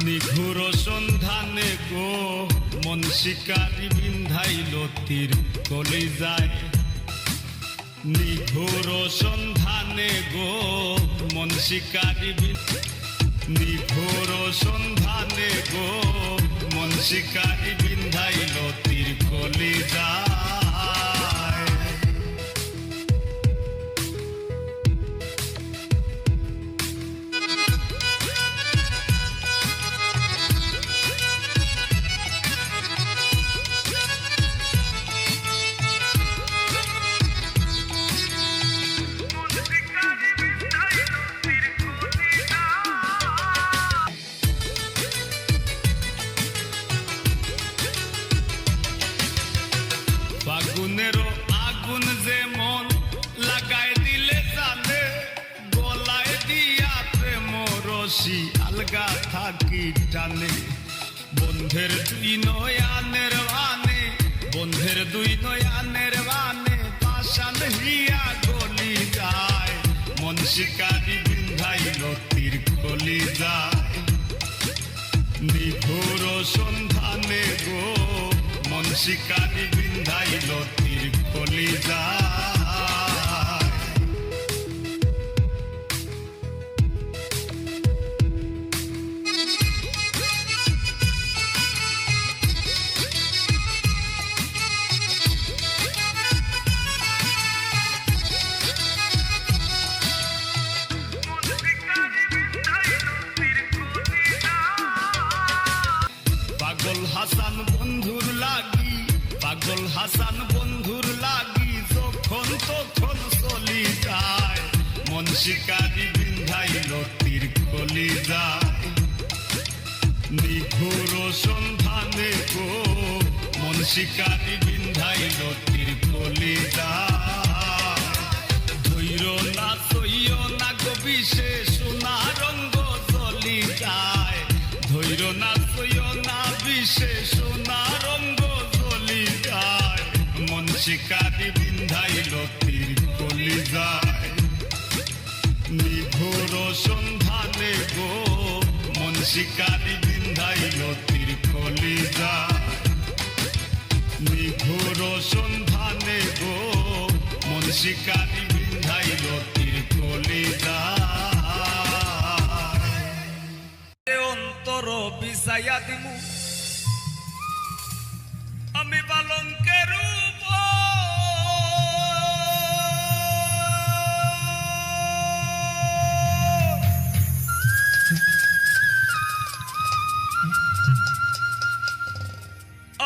নিঘুর সন্ধানে গো মন শিকারি বিন্ধাইল তীর কলিজায়। নিঘুর সন্ধানে গো মন শিকারি নিঘুর সন্ধানে গো মন শিকারি বিন্ধাইল তীর কলিজায়। ফাগুনেরও আগুন যেমন লাগাই দিলে জানে, গলায় দিয়া প্রেম রশি আলগা থাকি টানে। বন্ধের দুই নয়ানের বানে, বন্ধের দুই নয়ানের বানে পাশান হিয়া গলি যায়। মন শিকারি বিন্ধাইল তীর কলি যায়। নিঘুর সন্ধানে গো মন শিকারি বিন্ধাইল তীর কলিজায়। পাগল হাসান বন্ধুর লাগি, পাগল হাসান বন্ধুর লাগি যখন তখন চলি যায়। মন শিকারি বিন্ধাইল তীর কলিজায়। নিঘুর সন্ধানে গো মন শিকারি বিন্ধাইল তীর কলিজায়। ধৈর না সইয় না গো বিষে সোনা রঙ্গ চলি যায়। ধৈর না সইয় না বিষে সোনা রঙ্গ চলি যায়। মন শিকারি বিন্ধাইল তীর কলিজায়। নিঘুর সন্ধানে গো মন শিকারি বিন্ধাইল তীর কলিজায়। নিঘুর সন্ধানে গো মন শিকারি বিন্ধাইল তীর কলিজায়। অন্তর বিছাইয়া দিমু আমি পালঙ্কের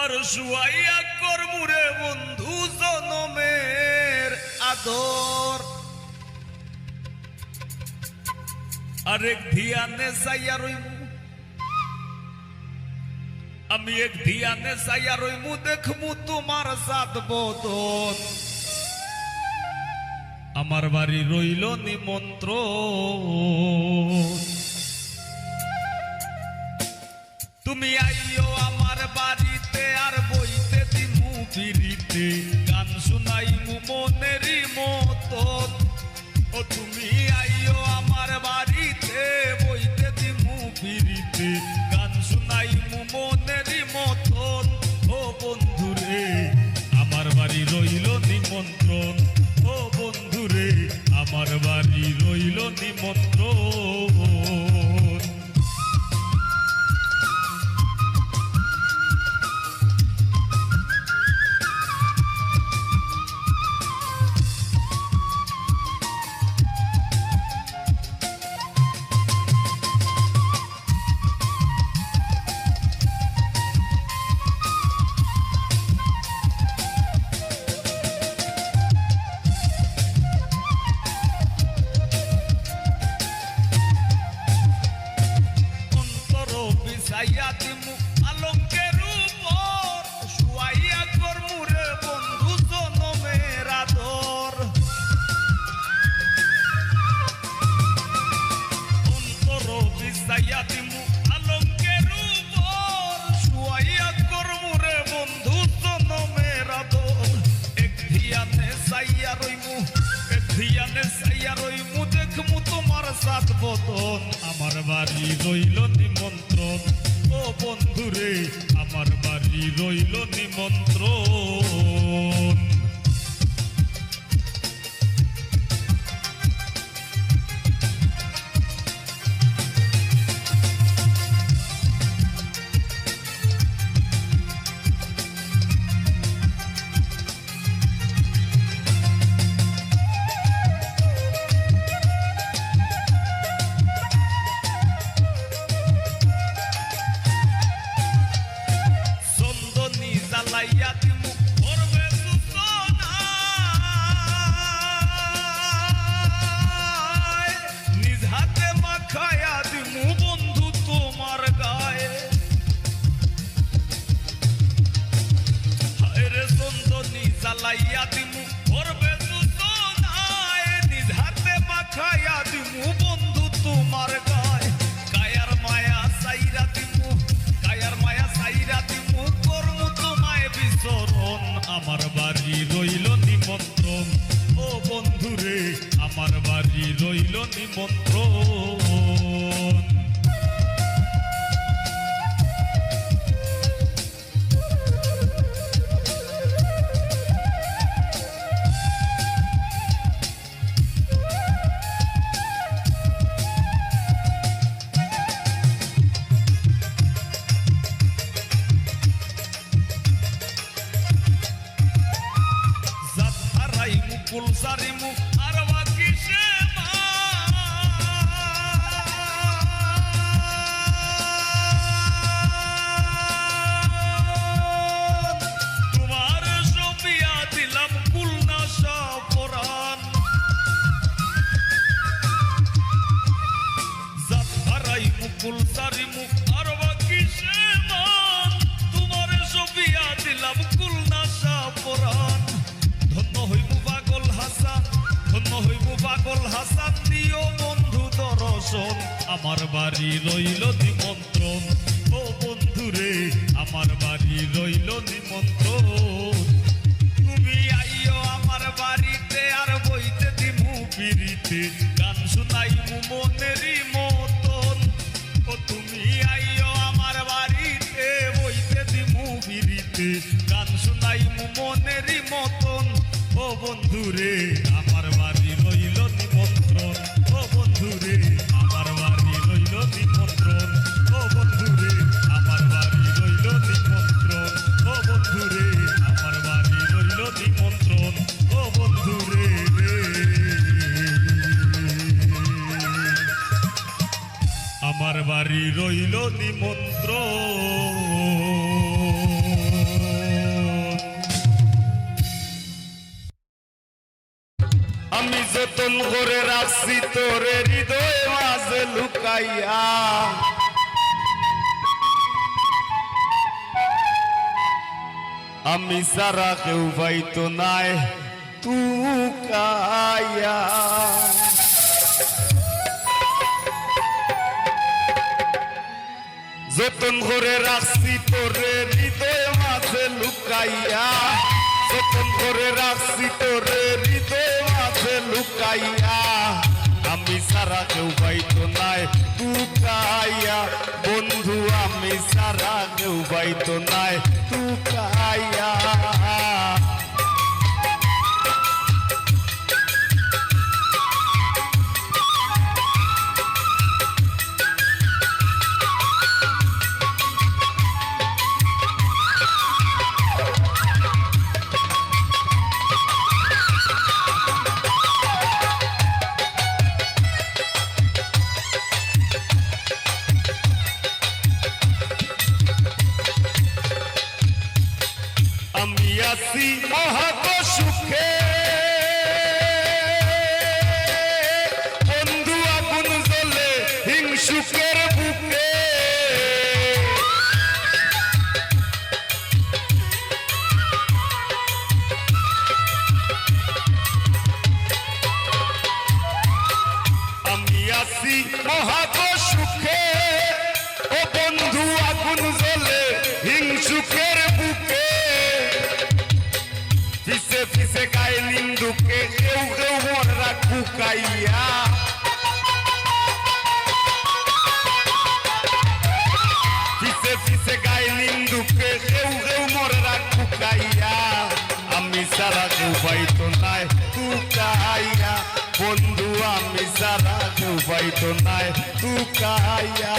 আর শুয়াইয়া করমুরে বন্ধু জনমের আদর। আরেক ধিয়ানে চাইয়া রইমু আমি, এক ধিয়ানে চাইয়া রইমু দেখমু তোমার সাত বদন। আমার বাড়ি রইল নিমন্ত্রণ। তুমি আইও আমার বাড়িতে আর বইতে দিমু পিড়িতে, গান শুনাইমু মনেরই মতন। ও তুমি আইও আমার বাড়িতে বইতে দিমু পিড়িতে, গান শুনাইমু মনেরই মতন। ও বন্ধুরে আমার বাড়ি রইল নিমন্ত্রণ। ও বন্ধুরে আমার বাড়ি রইল নিমন্ত্রণ। সাত বদন আমার বাড়ি রইল নিমন্ত্রণ ও বন্ধুরে আমার বাড়ি রইল নিমন্ত্রণ জ্বালাইয়া দিমু করবে সুতনায় নিজ হাতে মাখাইয়া দিমু বন্ধু তোমার গায় কায়ার মায়া সাইরা দিমু কায়ার মায়া সাইরা দিমু করমু তোমায় বিচরণ আমার বাড়ি রইল নিমন্ত্রণ ও বন্ধুরে আমার বাড়ি রইল নিমন্ত্রণ Pulsarimu arwa kishema Tumar shobia dilam kulna shaporan Zatharaimu pulsarimu arwa kishema Tumar shobia dilam kulna shaporan Dhanno hoimu ধন্য হইব পাগল হাসান দিও বন্ধু দর্শন আমার বাড়ি রইল নিমন্ত্রণ ও বন্ধুরে আমার বাড়ি রইল নিমন্ত্রণ তুমি আইও আমার বাড়িতে আর বইতে দিমু পিরিতে গান শুনাইমু মনেরই মতন ও তুমি আইও আমার বাড়িতে বইতে দিমু পিরিতে গান শুনাইমু মনেরই মতন ও বন্ধুরে আমার বাড়ি রইল নিমন্ত্রণ ও বন্ধুরে আমার বাড়ি রইল নিমন্ত্রণ ও বন্ধুরে আমার বাড়ি রইল নিমন্ত্রণ ও বন্ধুরে আমার বাড়ি রইল নিমন্ত্রণ ও বন্ধুরে আমার বাড়ি রইল নিমন্ত্রণ আমি যতন করে রাখছি তোরে হৃদয় মাঝে লুকাইয়া আমি সারা কেউ পাইতো নাই তুকাইয়া যতন করে রাখছি তোরে হৃদয় মাঝে লুকাইয়া যতন করে রাখছি তোরে হৃদয় মাঝে লুকাইয়া আমি সারা কেউ পাইতো নাই তুকাইয়া বন্ধু আমি সারা কেউ পাইতো নাই তুকাইয়া আমি আছি মহাত সুখে বন্ধু আগুন জ্বলে হিংসুকের বুকে আমি আছি মহাত সুখে ও বন্ধু আগুন জ্বলে হিংসুকের বুকে পিছে পিছে গায়ে নিন্দুকে কেউ কেউ মরা কুকাইয়া নাই তুকাইয়া।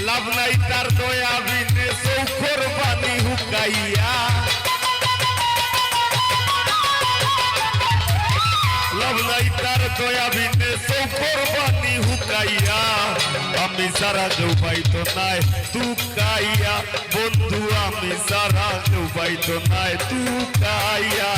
লাভ নাই তার দয়া বিনে চৌখর পানি হুকাইয়া, লাভ নাই তার দয়া বিনে চৌখর পানি হুকাইয়া। আমি সারা কেউ পাইতো নাই তুকাইয়া, বন্ধু আমি সারা কেউ পাইতো নাই তুকাইয়া।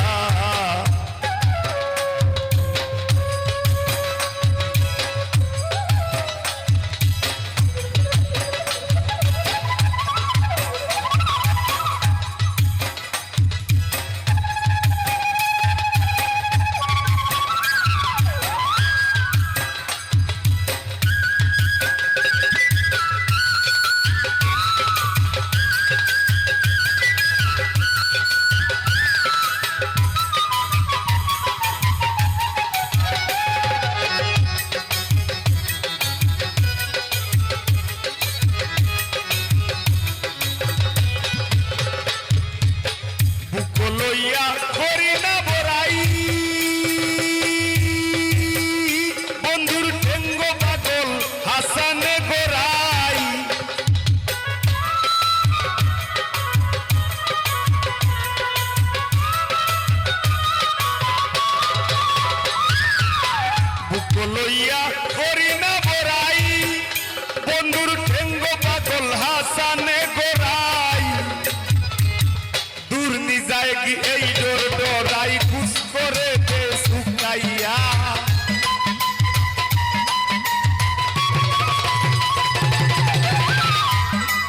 লইয়া করি না বড়াই, বন্ধুর ঠেঙ্গ পাগল হাসানে গোড়াই। দূর নি যায় কি এই ডোর ডোরাই খুশ করে দে শুকাইয়া।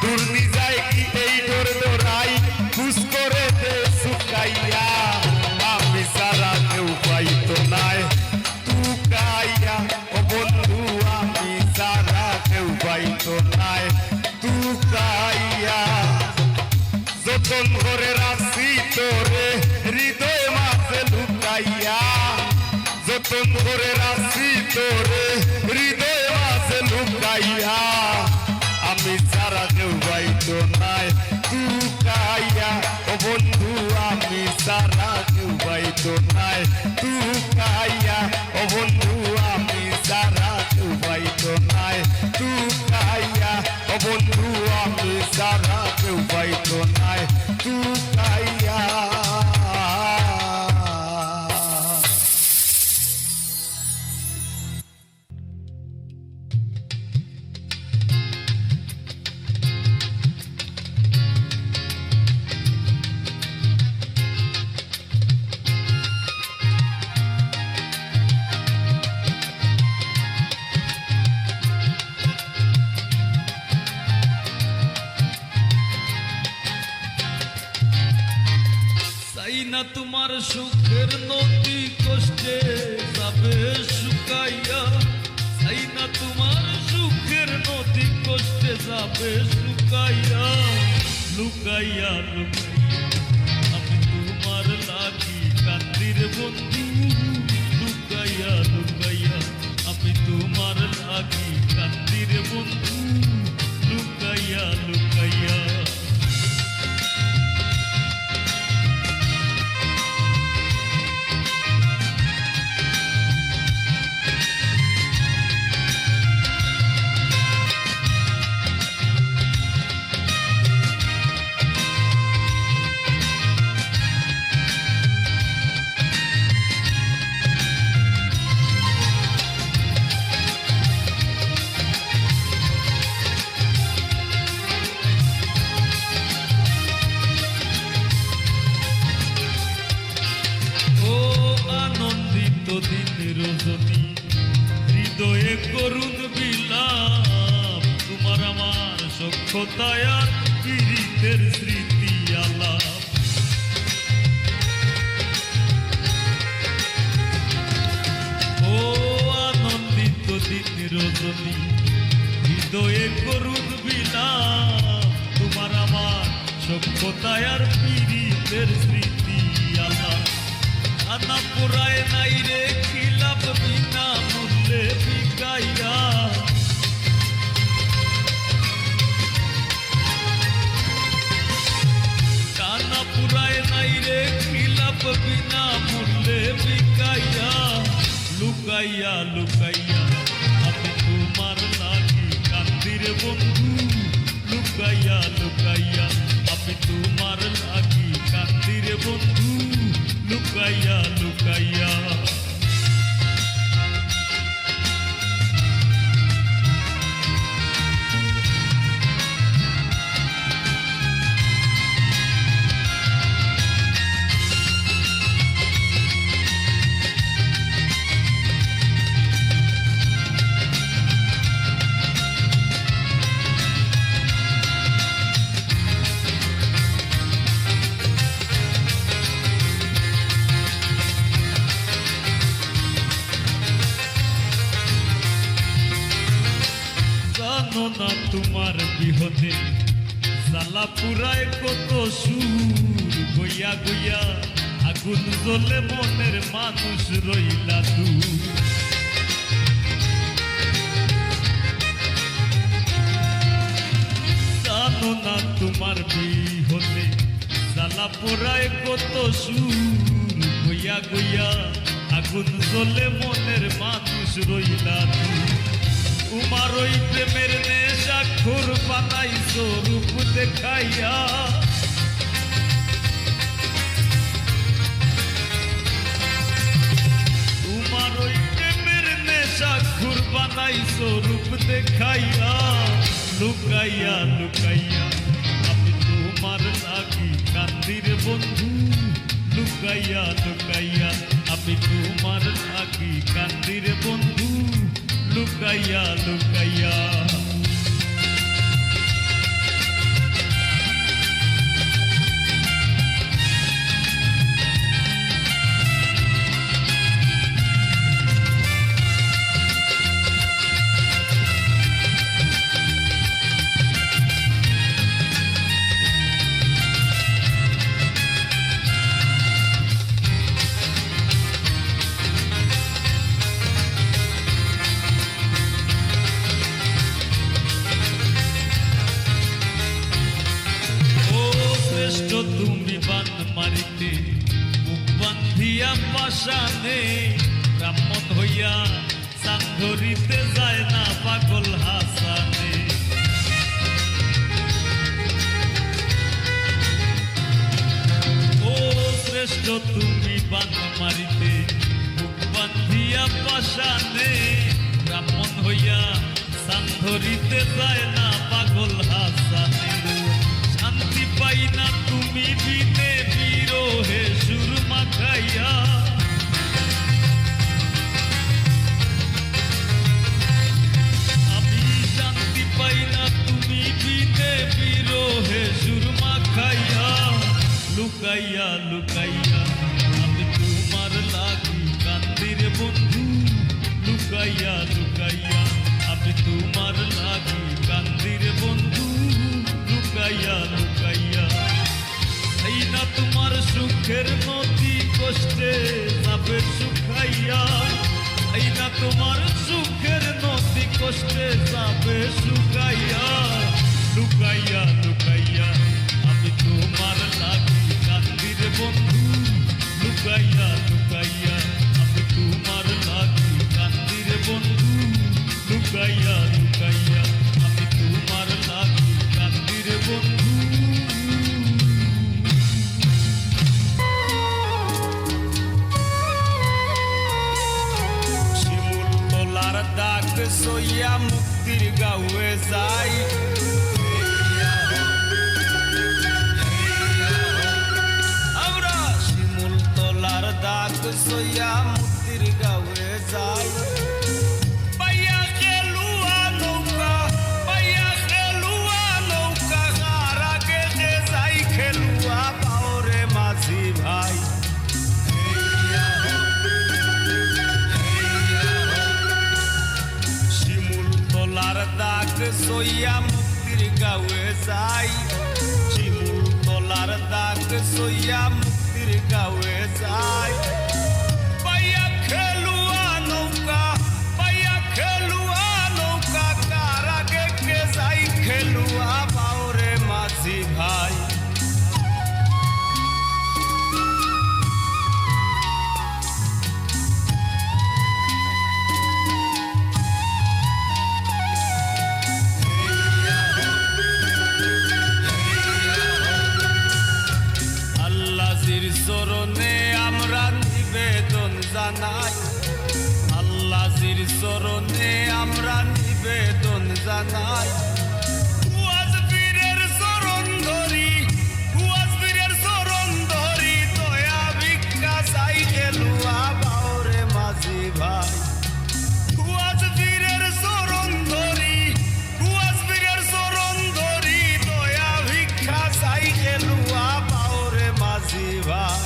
দূর নি যায় কি এই ডোর ডোরাই খুশ করে দে শুকাইয়া। আমি সারা কেউ পাইতো নাই তুকাইয়া, ও বন্ধু আমি সারা কেউ পাইতো নাই তুকাইয়া। যতন করে রাখছি তোরে হৃদয় মাঝে লুকাইয়া, যতন করে রাখছি তোরে হৃদয় মাঝে লুকাইয়া। আমি সারা কেউ পাইতো নাই তুকাইয়া, ও বন্ধু আমি সারা কেউ পাইতো নাই তুকাইয়া। ও বন্ধু আমি সারা কেউ পাইতো নাই তুকাইয়া, ও বন্ধু আমি সারা কেউ পাইতো নাই তুকাইয়া। না তোমার সুখের নদী কষ্টে যাবে শুকাইয়া, চাই না তোমার সুখের নদী কষ্টে যাবে শুকাইয়া। লুকাইয়া লুকাইয়া আমি তোমার লাগি কান্দির বন্ধু, লুকাইয়া লুকাইয়া আমি তোমার লাগি কান্দির বন্ধু, লুকাইয়া লুকাইয়া। সক্ষতায় আর পীড়িতের স্মৃতি আলাপ। ও আনন্দিত দিন রজনী, হৃদয়ে করুণ বিলাপ, তোমার আমার সক্ষতায় আর পীড়িতের স্মৃতি আলাপ। আনা পুরায় নাই রে খিলাপ, বিনা মূল্যে বিকাইয়া। কানা পুরায় নাই রে খিলাপ, বিনা মূল্যে বিকাইয়া। লুকাইয়া লুকাইয়া আমি তোমার লাগি কান্দি রে বন্ধু, লুকাইয়া লুকাইয়া আমি তোমার লাগি কান্দি রে বন্ধু, লুকাইয়া লুকাইয়া। জানো না তোমার বিহনে জ্বালা পুরায় কত সুর, গইয়া গইয়া আগুন জ্বলে মনের মানুষ রইলা দূর। জানো না তোমার বিহনে জ্বালা পুরায় কত সুর, গইয়া গইয়া আগুন জ্বলে মনের মানুষ রইলা দূর। তোমার ওই প্রেমের নেশা খুর বানাইছো রূপ দেখাইয়া। তোমার ওই প্রেমের নেশা খুর বানাইছো রূপ দেখাইয়া। লুকাইয়া লুকাইয়া আমি তোমার লাগি কান্দি রে বন্ধু, লুকাইয়া লুকাইয়া আমি তোমার লাগি কান্দি রে বন্ধু, লুকাইয়া লুকাইয়া। তুমি বান মারিতে মুখ বান্ধিয়া পাশানে, ব্রাহ্মণ হইয়া চাঁদ ধরিতে যায় না পাগল হাসানে। ও শ্রেষ্ঠ তুমি বান মারিতে মুখ বান্ধিয়া পাশানে, ব্রাহ্মণ হইয়া চাঁদ ধরিতে যায় না পাগল হাসানে। শান্তি পাই না তুমি বিনে বিরহে সুর মাখাইয়া। আমি শান্তি পাই না তুমি বিনে বিরহে সুর মাখাইয়া। লুকাইয়া লুকাইয়া আমি তোমার লাগি কান্দি রে বন্ধু, লুকাইয়া লুকাইয়া আমি তোমার লাগি কান্দি রে বন্ধু, লুকাইয়া লুকাইয়া। এই না তোমার সুখের নদী কষ্টে যাবে শুকাইয়া। এই না তোমার সুখের নদী কষ্টে যাবে শুকাইয়া। লুকাইয়া লুকাইয়া আমি তোমার লাগি কান্দি রে বন্ধু, লুকাইয়া লুকাইয়া আমি তোমার লাগি কান্দি রে বন্ধু, লুকাইয়া লুকাইয়া আমি তোমার লাগি কান্দি রে বন্ধু। শিমুল তোলার দাগ সইয়া মুক্তির গাঁয়ে যাই, আমরা শিমুল তোলার দাগ সইয়া মুক্তির গাঁয়ে যাই। পাইয়া খেলুয়া নৌকা, পাইয়া খেলুয়া নৌকা সইয়া মুক্তির গাঁয়ে যায় পাইয়া খেলুয়া নৌকা কার আগে কে যাই খেলুয়া বাউরে মাঝি ভাই চরণে আমরা নিবেদন জানাই আল্লাহর চরণে আমরা নিবেদন জানাই কুয়াজবীরের চরণ ধরি দয়া ভিক্ষা চাই খেলুয়া বাউরে মাঝি ভাই কুয়াজবীরের চরণ ধরি দয়া ভিক্ষা চাই খেলুয়া বাউরে মাঝি ভাই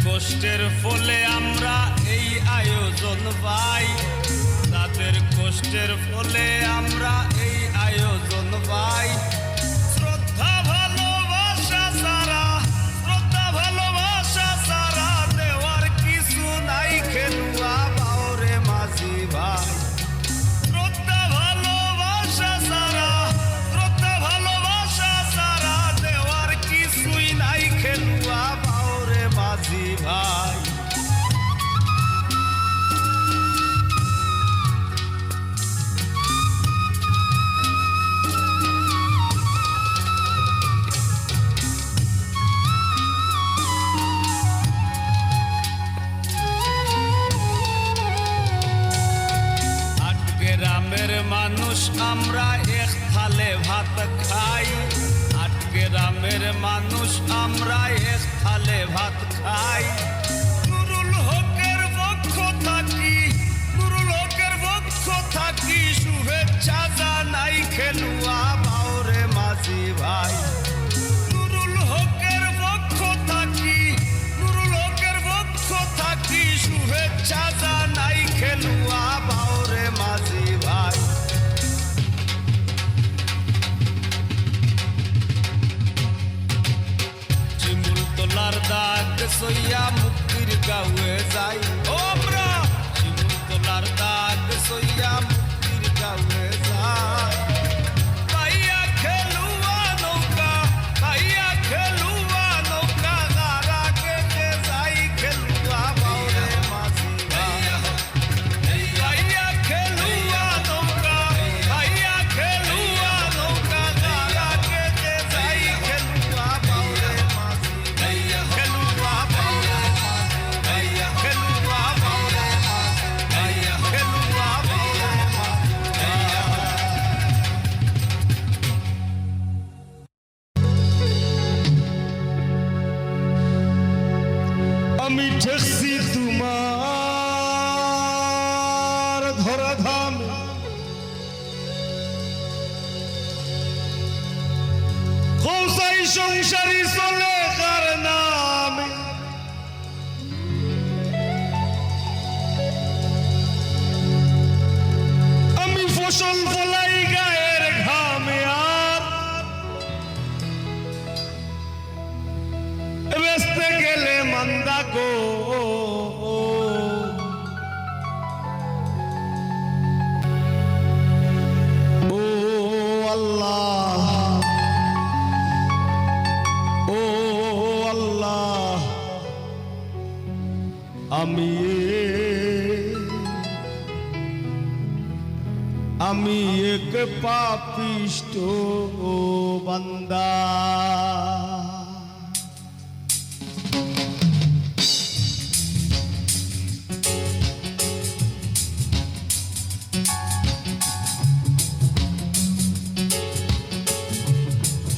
কষ্টের ফলে আমরা এই আয়োজন পাই তাদের কষ্টের ফলে আমরা এই আয়োজন পাই শ্রদ্ধা ভালোবাসা ছাড়া দেওয়ার কিছু নাই খেলুয়া বাউরে মাঝি ভাই শ্রদ্ধা ভালোবাসা ছাড়া দেওয়ার কিছুই নাই খেলুয়া বাউরে মাঝি ভাই গ্রামের মানুষ আমরা এক থালে ভাত খাই গ্রামের মানুষ আমরা এক থালে ভাত খাই নুরুল হকের পক্ষ থাকি শুভেচ্ছা জানাই খেলুয়া বাউরে মাঝি ভাই নুরুল হকের পক্ষ থাকি শুভেচ্ছা জানাই খেলুয়া বাউরে মাঝি ভাই শিমুল তোলার দাগ সইয়া মুক্তির গাঁয়ে যাই ওমরা শিমুল তোলার দাগ সইয়া মুক্তির গাঁয়ে যাই পাইয়া খেলুয়া নৌকা গারা কে যাই খেলুয়া বাউরে মাঝি ভাই পাইয়া খেলুয়া নৌকা গারা কে যাই খেলুয়া বাউরে মাঝি খেলুয়া বাউরে আমি ঠেকছি তোমার ধরাধাম কৌসাই সংসারী চলে কার নামে আমি ফসল ফলাই গায়ের ঘামে আর বেচতে গেলে মান্দা গো ও আল্লাহ আমি এক পাপিষ্ট বান্দা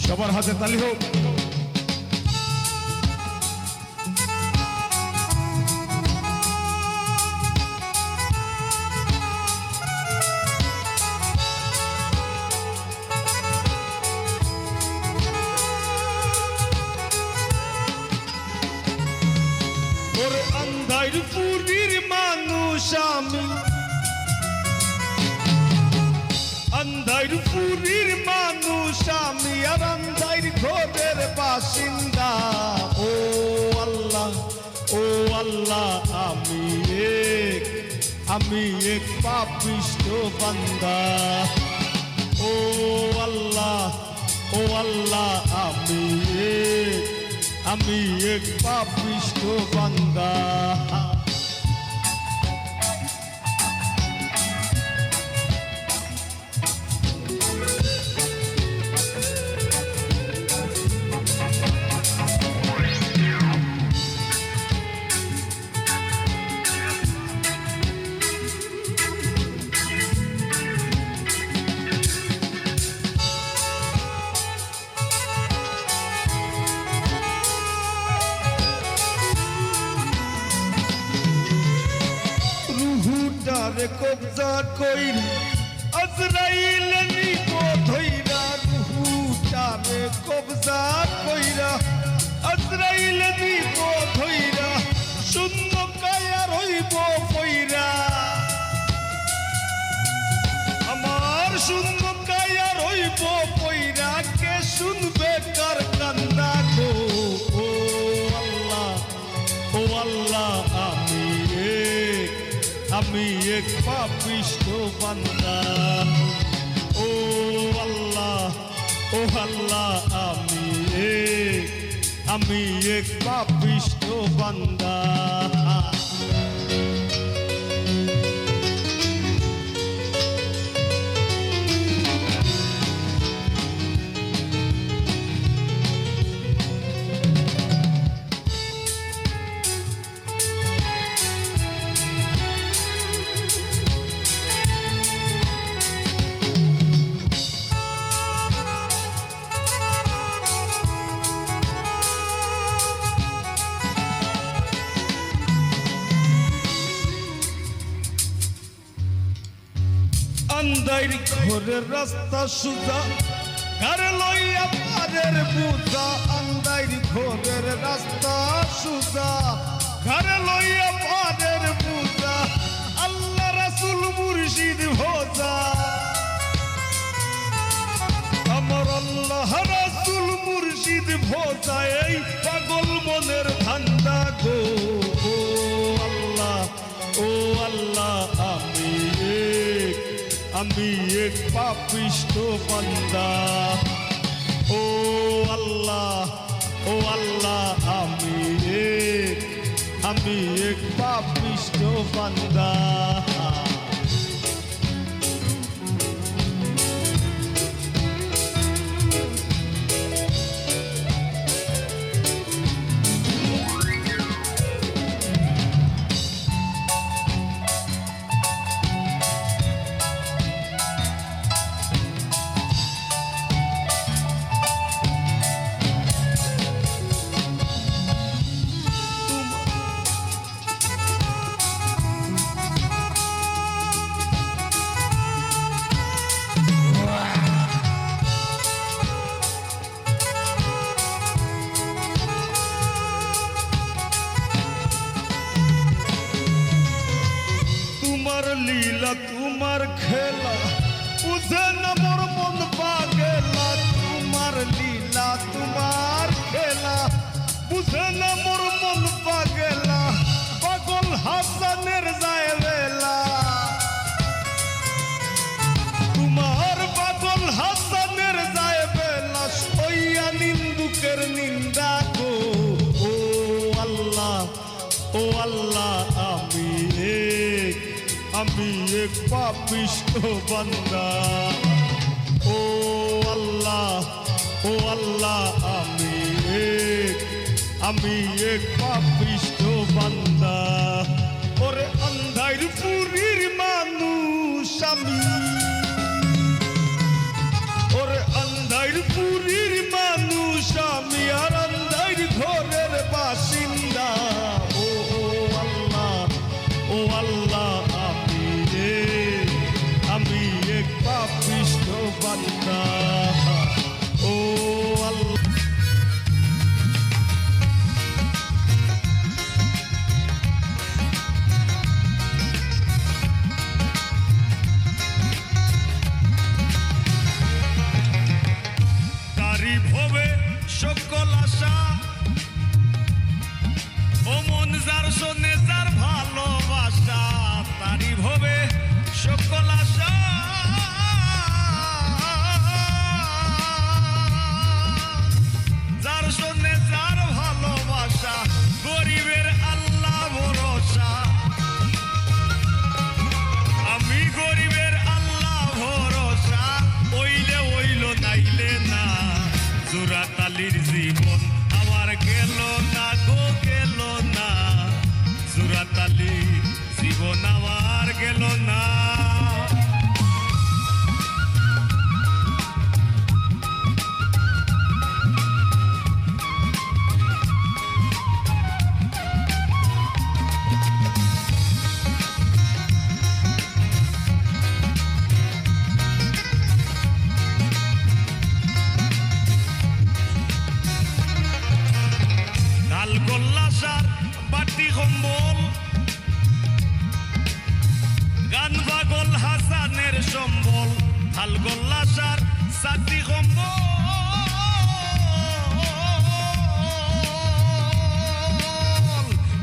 সবার হাতে তালি হোক। পুরীর মানুষ আমি আর আন্ধাইর ঘরের বাসিন্দা ও আল্লাহ আমি এক পাপিষ্ঠ বান্দা ও আল্লাহ আমি এক পাপিষ্ঠ বান্দা। রুহুটারে কবজা কইর আজরাইল নিব ধইরা রুহুটারে কবজা কইরা আজরাইল নিব ধইরা শূন্য কায়া রইব কইরা আমার শূন্য কায়া রইব কইরা কে শুনবে কার কান্দা গো ও আল্লাহ আমি এক পাপিষ্ঠ বান্দা ও আল্লাহ আমি এক পাপিষ্ঠ বান্দা। আন্ধাইর ঘরের রাস্তা সুজা ঘর লইয়া পারের বুঝা আন্ধাইর ঘরের রাস্তা সুজা ঘর লইয়া পারের বুঝা আল্লাহ রাসূল মুর্শিদ ভোজা আমার আল্লাহ রাসূল মুর্শিদ ভোজা এই পাগল মনের ধান্দা গো ও আল্লাহ আমি এক পাপিষ্ঠ বান্দা ও আল্লাহ আমি এক পাপিষ্ঠ বান্দা। তোমার লীলা তোমার খেলা বুঝে না মোর মন পাগলা তোমার লীলা তোমার খেলা বুঝে না মোর মন পাগলা পাগল হাসানের যায় বেলা তোমার পাগল হাসানের যায় বেলা সইয়া নিন্দুকের নিন্দা গো ও আল্লাহ আমি এক পাপিষ্ঠ বান্দা ও আল্লাহ আমি এক পাপিষ্ঠ বান্দা। ওরে আন্ধাইর পুরীর মানুষ আমি ওরে আন্ধাইর পুরীর মানুষ আমি আর আন্ধাইর ঘরের বাসিন্দা ও আল্লাহ আমি এক পাপিষ্ঠ বান্দা ও আল্লাহ। ভবে সকল আশা ও মন যার শোনে যার ভালোবাসা তারি ভবে সকল আশা যার শোনে যার ভালোবাসা গরিবের আল্লাহ ভরসা আমি গরিবের আল্লাহ ভরসা ওইলে ওইল নাইলে না জোড়াতালির জীবন আমার গেল না গো গেল না জোড়াতালির জীবন আমার গেল না গোল্লাসার বাটি কম্বল গান পাগল হাসানের সম্বল হাল গোল্লাসার সাথী কম্বল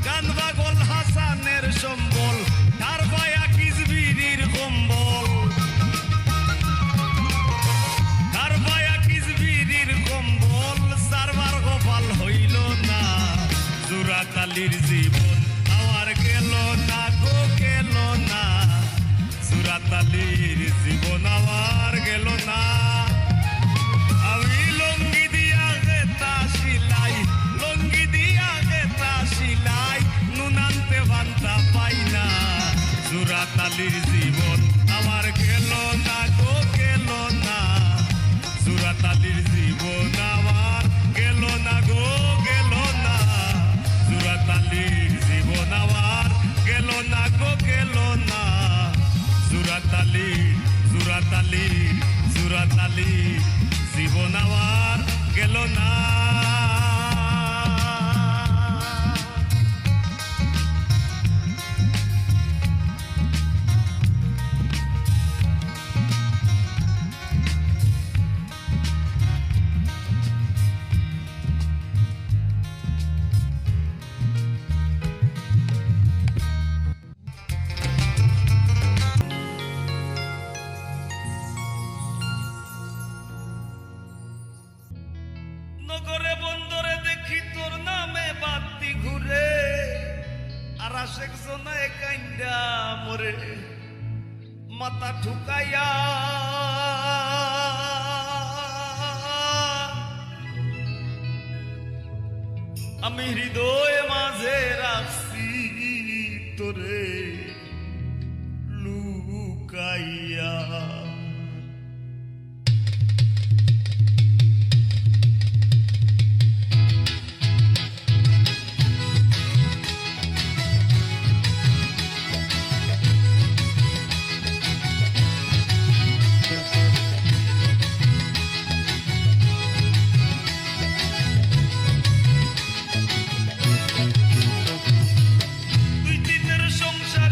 গান পাগল হাসানের সম্বল তার পায়া কিসবিরির কম্বল তার পায়া কিসবিরির কম্বল সারবার গোপাল হইল না জোড়াতালির জীবন আমার গেল না গো গেল না জোড়াতালির জীবন আমার গেল না আমি লঙ্গি দিয়া গেতা সিলাই লঙ্গি দিয়া গেতা সিলাই নুনান্তে বান্তা পাই না জোড়াতালির জীবন আমার গেল না গো গেল না জোড়াতালির জীবন আমার গেল না গো গেল না জোড়াতালির জীবন আমার গেল না গো গেল না জোড়াতালির জোড়াতালির জোড়াতালির জীবন আমার গেল না নগরে বন্দরে দেখি তোর নামে বাতি ঘুরে আর আশেক জনায় কাইন্দা মরে মাথা ঠুকাইয়া আমি হৃদয় মাঝে রাখছি তোরে লুকাইয়া সংসার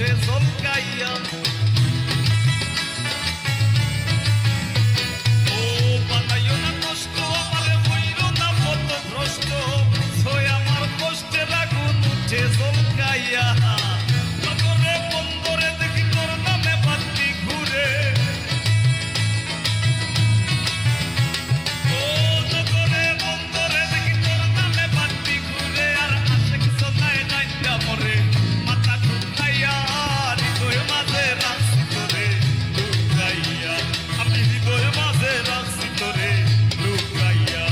উঠে জলকাইয়া ও বানাইও না কষ্ট আমারে হইরো না পথভ্রষ্ট ছয় আমার কষ্টের আগুন উঠে জলকাইয়া নগরে বন্দরে দেখি তোর নামে বাতি ঘুরে ও নগরে বন্দরে দেখি তোর নামে বাতি ঘুরে আর আশেক সদায় নাইটা মরে মাথা ঢুকাইয়া হৃদয় মাঝে রাখছি তোরে লুকাইয়া আমি হৃদয় মাঝে রাখছি তোরে লুকাইয়া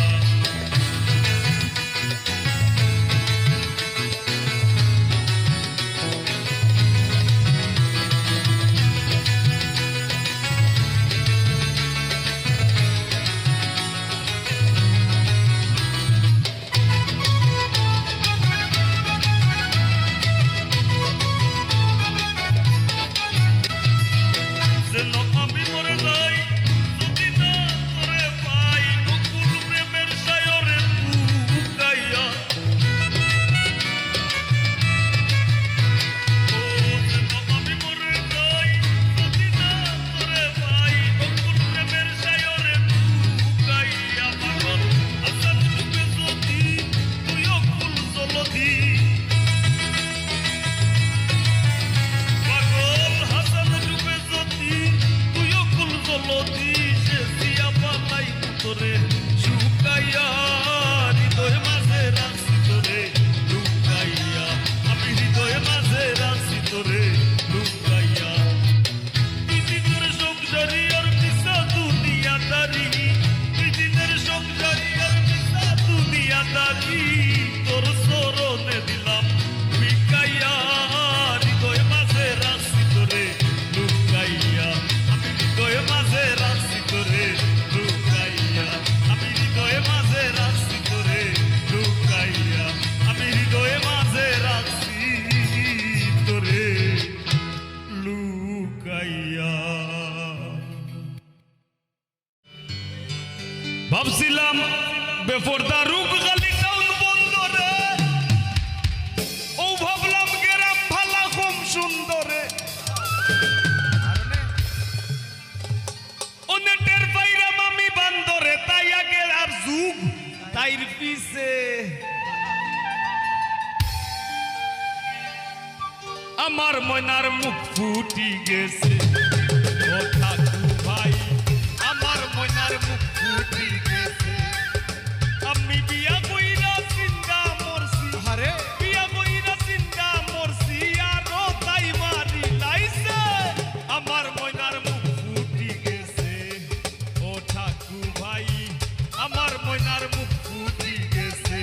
যেন আমি মরে যাই যদি না তোরে পাই বকুল প্রেমের সায়রে লুকাইয়া ও যেন আমি মরে যাই যদি না তোরে পাই বকুল প্রেমের সায়রে লুকাইয়া পাগল আসান ডুবে যদি তুই অকুল জলধি পাগল হাসান ডুবে যদি তুই অকুল জলধি সে দিয়া পালাই তোরে শুকাইয়া হৃদয় মাঝে রাখছি তোরে লুকাইয়া আমি হৃদয় মাঝে রাখছি তোরে লুকাইয়া তুই দিনের সংসারী আর মিশা দুনিয়াদারি তুই দিনের সংসারী আর মিশা দুনিয়াদারি তোর চরণে দিলাম বিকাইয়া হৃদয় মাঝে রাখছি তোরে লুকাইয়া আমি হৃদয় মাঝে রাখছি তোরে লুকাইয়া আমি হৃদয় মাঝে রাখছি তোরে লুকাইয়া আমি হৃদয় মাঝে রাখছি তোরে লুকাইয়া ভাবছিলাম বেপরদা রূপ গালি টাউন বন্দরে ও ভাবলাম গেরাম ভালা কম সুন্দরে ও নেটের বাইরাম আমি বান্দরে তাই আগে আর যুগ তাইর পিছে আমার ময়নার মুখ ফুটি গেছে ও ঠাকুর ভাই আমার ময়নার মুখ ফুটি গেছে আমি বিয়া কইরা চিন্তা মরছি আরে বিয়া কইরা চিন্তা মরছি আরো তাই মারি লাইছে আমার ময়নার মুখ ফুটি গেছে ও ঠাকুর ভাই আমার ময়নার মুখ ফুটি গেছে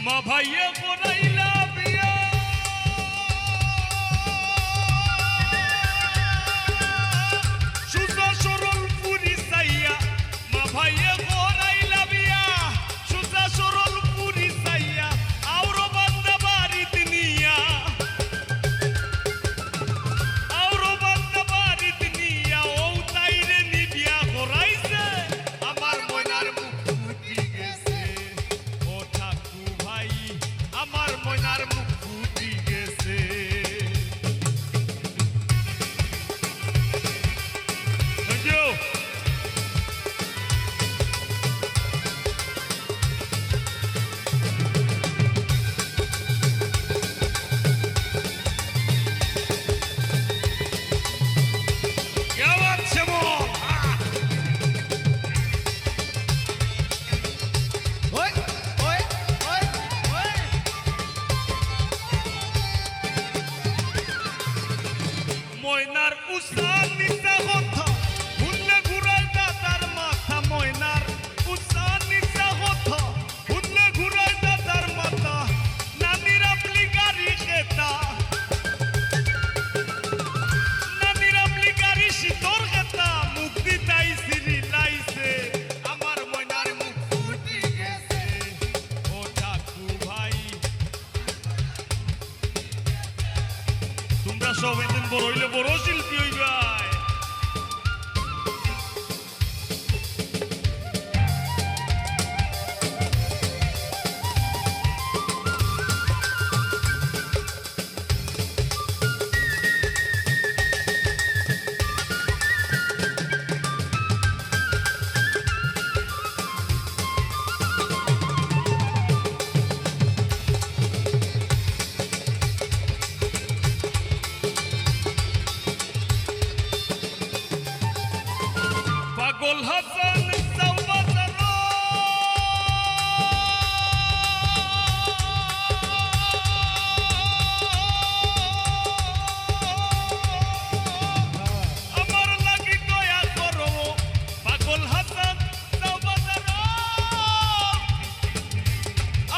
মা ভাইয়ে করাইলা বিয়া সুজা সরল পুরি সাইয়া মা ভাইয়ে করাইলা বিয়া সুজা সরল পুরি সাইয়া আউরো বান্দা বাড়িত নিয়া আউরো বান্দা বাড়িত নিয়া ও তাইরে নি বিয়া করাইছে আমার ময়নার মুখ ফুটি গেছে ও ঠাকুর ভাই আমার ময়নার মুখ ফুটি গেছে Thank you. क्या बात है बोल ওই ওই ওই ওই ময়নার উসান নিচা কথা ভুললে ঘুরাই দাদার মাথা ময়নার উসান নিচা কথা ভুললে ঘুরাই দাদার মাথা নানির আপনি গাড়ি খেতা নানির আপনি গাড়ি শীতর বেদিন বড় হইলে বড় শিল্পী হইবাই। পাগল হাসান চৌবাজার আমার লাগি দয়া করো, পাগল হাসান চৌবাজার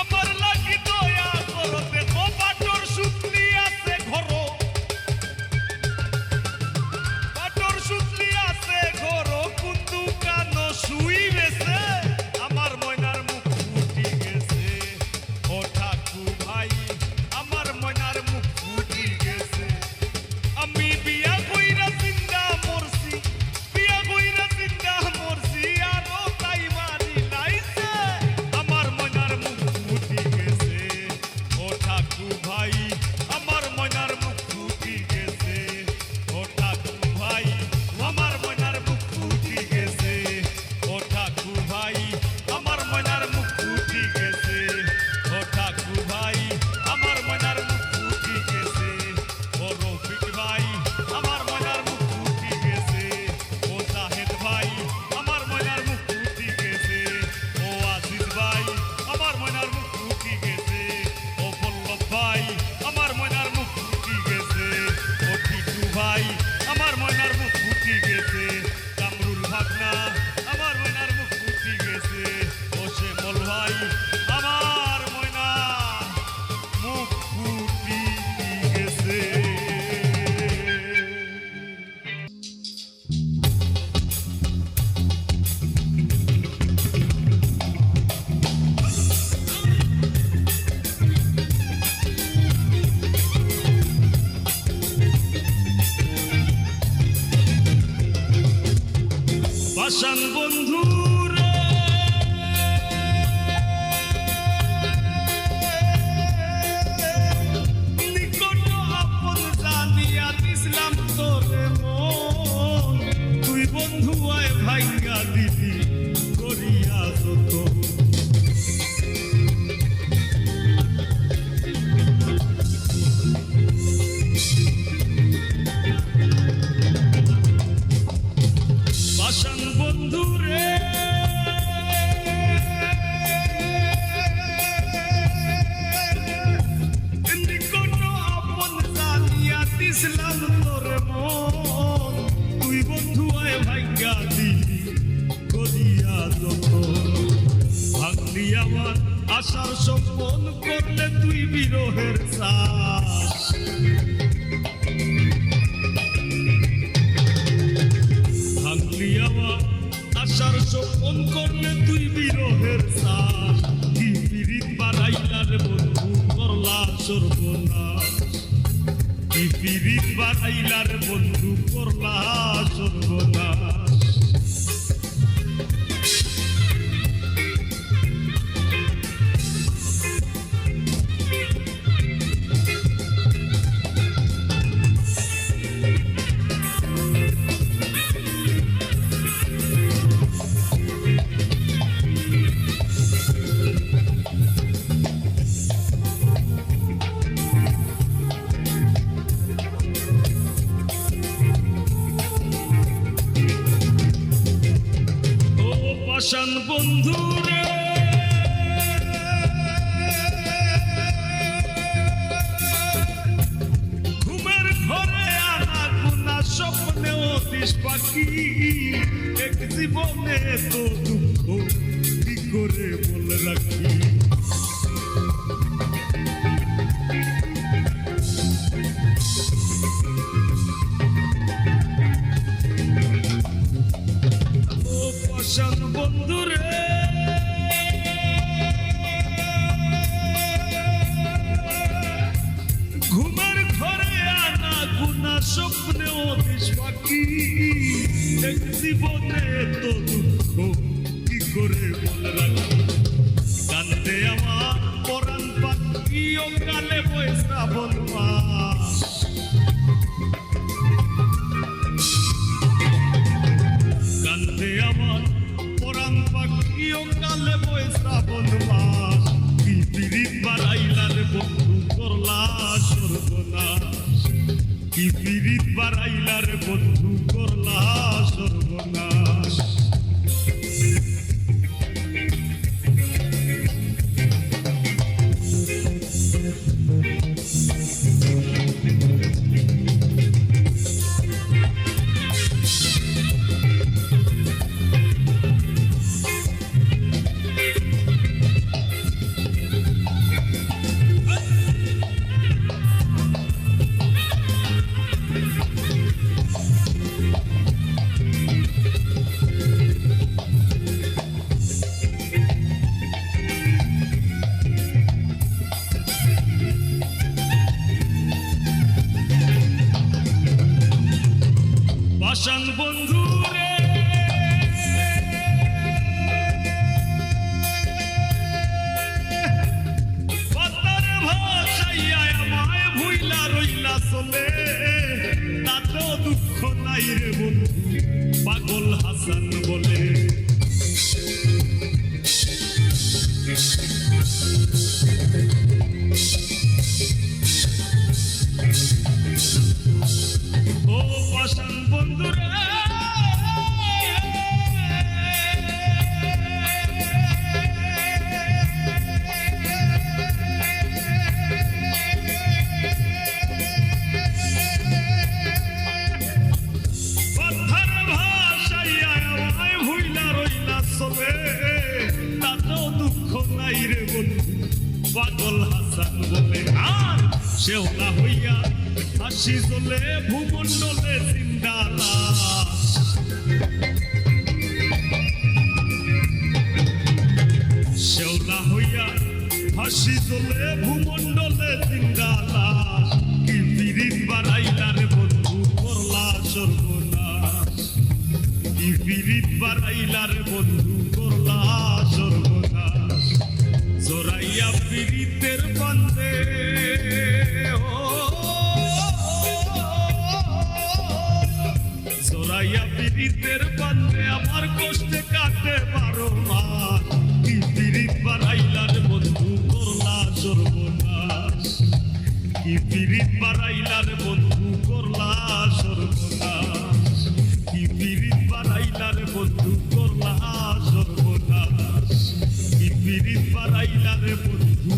আমার লাগি দয়া করো, দেখো বাটর সুতলি আছে ঘরো, বাটর সুতলি আছে ঘরো, কুন্দু কানো শুই বেছে আমার ময়নার মুখ ফুটি গেছে। ও ঠাকু ভাই আমার ময়নার মুখ ফুটি গেছে। আমি বিয়া কইরা জিন্দা মরছি, বিয়া কইরা জিন্দা মরছি, আরো তাই মারি লাইছে আমার ময়নার মুখ ফুটি গেছে। ও ঠাকু ভাই আমার ময়নার মুখ ফুটি গেছে। ও ঠাকু ভাই আমার ময়নার মুখ ফুটি গেছে। ও ঠাকু ভাই আমার ময়নার মুখ ফুটি গেছে। ও ঠাকু ভাই আমার ময়নার মুখ ফুটি গেছে। ও রফিক ভাই আমার ময়নার মুখ ফুটি গেছে। ও জাহেদ ভাই আমার ময়নার মুখ ফুটি গেছে। ও আজিজ ভাই আমার ময়নার মুখ ফুটি গেছে। ও পল্লব ভাই আমার ময়নার মুখ ফুটি গেছে। ও টিটু ভাই আমার ময়নার মুখ ফুটি গেছে। কামরুল ভাগনা আমার ময়নার মুখ ফুটি গেছে। ও শ্যামল ভাই আমার ময়নার মুখ ফুটি গেছে। পাষাণ বন্ধু রে নিকট আপন জানিয়া দিছিলাম তোরে মন, তুই বন্ধু আয় ভাইঙ্গা দিলি করিয়া যত। পাষাণ বন্ধু রে নিকট আপন জানিয়া দিছিলাম তোরে মন, তুই বন্ধু আয় ভাইঙ্গা দিলি করিয়া যত। ভাঙলি আমার আশার সম্পন করলে তুই বিরহের শ্বাস। ভাঙলি আমার আশার সম্পন করলে তুই বিরহের শ্বাস। কি পিরিত বাড়াইলার বন্ধু করলা সর্বনাশ। কি পিরিত বাড়াইলার বন্ধু করলা সর্বনাশ। পাষাণ বন্ধু রে ঘুমের ঘরে আনা গুনা স্বপ্নেও দিস পাখি। এক জীবনে তো দুঃখ কি করে বলে রাখি। পাষাণ বন্ধু রে ঘুমের ঘরে আনা গুনা স্বপ্নেও দেশ পাখি এক জীবনে তো দুঃখ কি করে বলে রাখি কান্দে আমার পরাণ পাখি ও কালে বয়ে শ্রাবণ মাস কান্দে আমার পরাণ পাখি ও কালে বয়ে শ্রাবণ মাস কি পিরিত বাড়াইলার বন্ধু করলা সর্বনাশ কি পিরিত বাড়াইলার বন্ধু করলা সর্বনাশ পাষাণ বন্ধু রে কথার ভাষাইয়া আমায় ভুইলা রইলা চলে তাতেও দুঃখ নাই রে বন্ধু পাগল হাসান বলে ও পাষাণ বন্ধু রে কথার ভাষাইয়া আমায় ভুইলা রইলা চলে তাতেও দুঃখ নাই রে বন্ধু পাগল হাসান বলে আর সেও না হইয়া হাসি চলে ভূমণ্ডলে জিন্দালাস শেওলা হইয়া হাসি চলে ভূমণ্ডলে জিন্দালাস কি পিরিত বাড়াইলার বন্ধু করলা সর্বনাশ কি পিরিত বাড়াইলার বন্ধু করলা সর্বনাশ জোরাইয়া পিরিতের বান্ধে জোরাইয়া পিরিতের বান্ধে আমার কষ্টে কাটে 12 মাস কি পিরিত বাড়াইলার বন্ধু করলা সর্বনাশ কি পিরিত বাড়াইলার বন্ধু করলা সর্বনাশ কি পিরিত বাড়াইলার বন্ধু করলা সর্বনাশ কি পিরিত বাড়াইলার বন্ধু